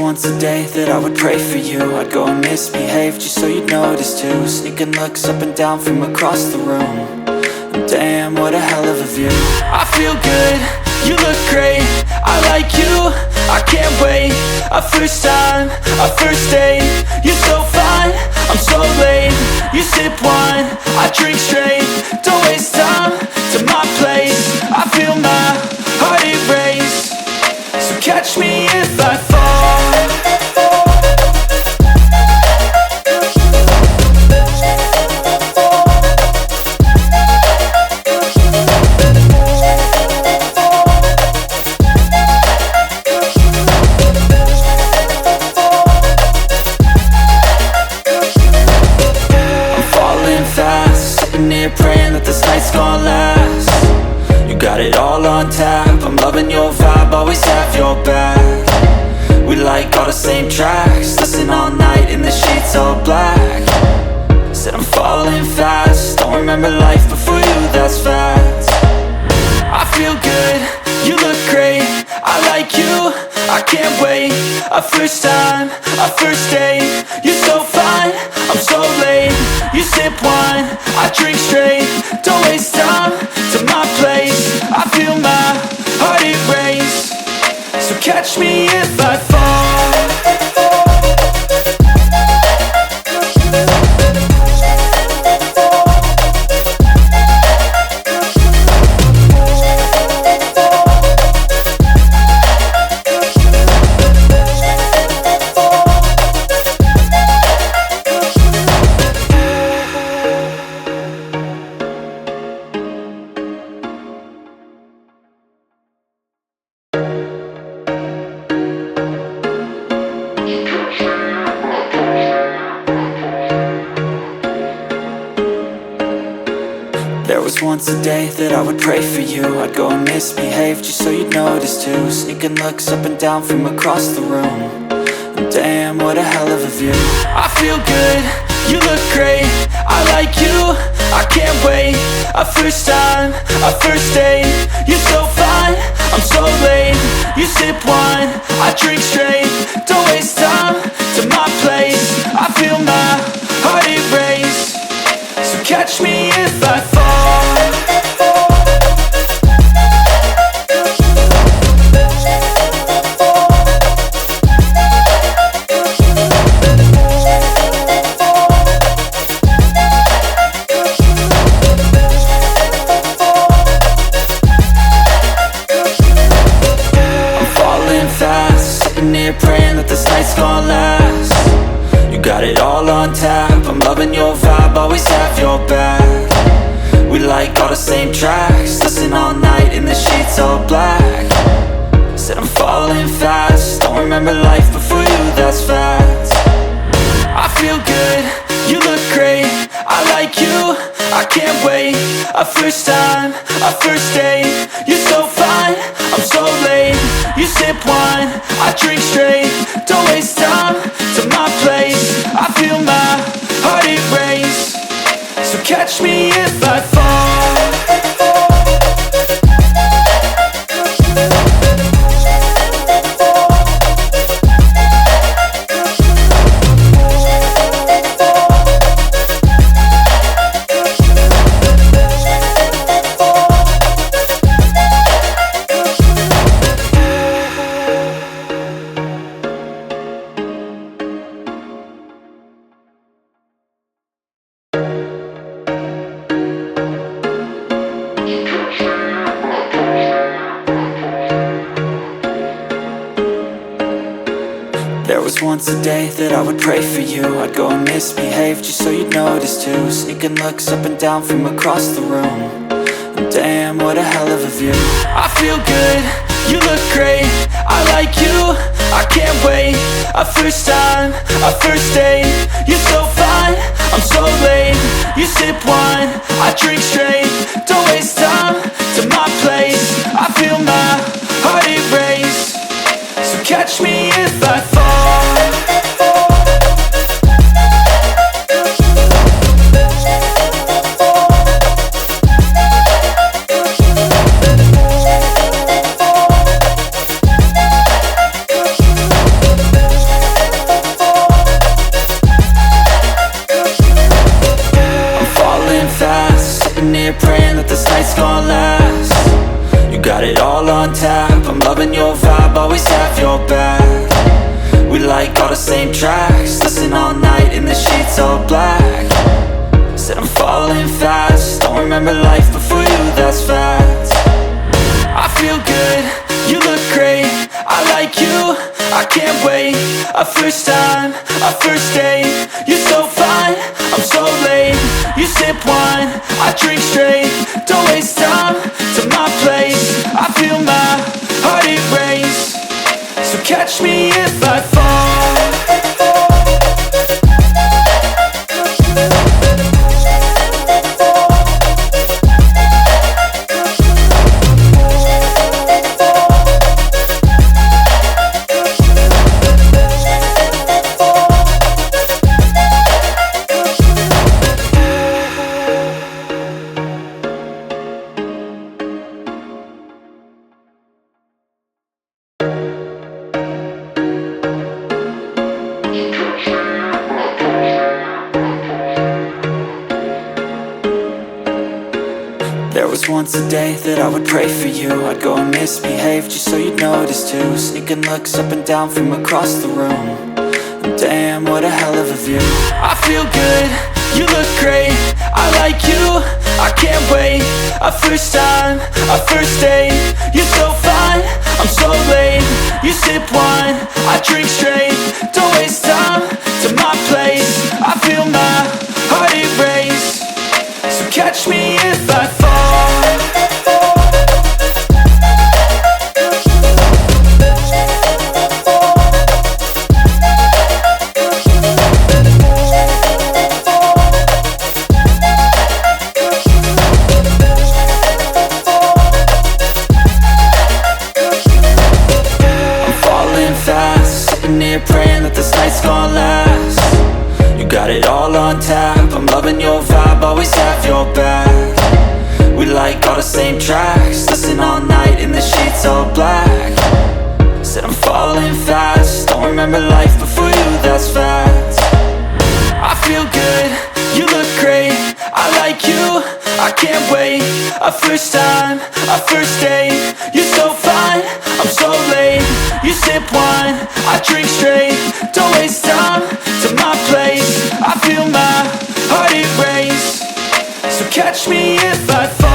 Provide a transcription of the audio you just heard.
once a day that I would pray for you. I'd go and misbehave just so you'd notice too. Sneaking looks up and down from across the room. And damn, what a hell of a view. I feel good, you look great, I like you, I can't wait. A first time, a first date, you're so fine, I'm so late. You sip wine, I drink straight. Don't waste time to my place. I feel my heart erase. So catch me if I fall. Praying that this night's gonna last. You got it all on tap, I'm loving your vibe, always have your back. We like all the same tracks, listen all night in the sheets all black. Said I'm falling fast, don't remember life before you, that's fact. I feel good, you look great, I like you, I can't wait. A first time, a first date, you're so fine, I'm so late. You sip wine, I drink straight. Don't waste time to my place. I feel my heart erase. So catch me if I fall. There was once a day that I would pray for you. I'd go and misbehave just so you'd notice too. Sneaking looks up and down from across the room. And damn, what a hell of a view. I feel good, you look great, I like you, I can't wait. A first time, a first date, you're so fine, I'm so late. You sip wine, I drink straight. Don't waste time to my place. I feel my heart erase. So catch me if I fall. Praying that this night's gonna last. You got it all on tap, I'm loving your vibe, always have your back. We like all the same tracks, listen all night in the sheets all black. Said I'm falling fast, don't remember life before you, that's fact. I feel good, you look great, I like you, I can't wait. A first time, a first date, you're so fine, I'm so late. You sip wine, I drink straight. Don't waste time to my place. I feel my heart erase. So catch me if I fall. There was once a day that I would pray for you. I'd go and misbehave just so you'd notice too. Sneaking looks up and down from across the room. And damn, what a hell of a view. I feel good, you look great, I like you, I can't wait. A first time, a first date, you're so fine, I'm so late. You sip wine, I drink straight. Don't waste time to my place. I feel my heart erase. So catch me if I fall. on tap. I'm loving your vibe, always have your back. We like all the same tracks, listen all night in the sheets all black. Said I'm falling fast, don't remember life before you, that's fact. I feel good, you look great, I like you, I can't wait. A first time, a first date, you're so fine, I'm so late. You sip wine, I drink straight, don't waste time to my place. I feel my heart erase, so catch me if I fall. There was once a day that I would pray for you. I'd go and misbehave just so you'd notice too. Sneaking looks up and down from across the room, and damn, what a hell of a view. I feel good, you look great, I like you, I can't wait. A first time, a first date, you're so fine, I'm so late. You sip wine, I drink straight, don't waste time to my place. I feel my heart erase, so catch me if I fall. Praying that this night's gonna last. You got it all on tap, I'm loving your vibe, always have your back. We like all the same tracks, listen all night in the sheets all black. Said I'm falling fast, don't remember life before you, that's fact. I feel good, you look great, I like you, I can't wait. A first time, a first date, you're so fine, I'm so late. You sip wine, I drink straight, don't waste time to my place. I feel my heart erase, so catch me if I fall.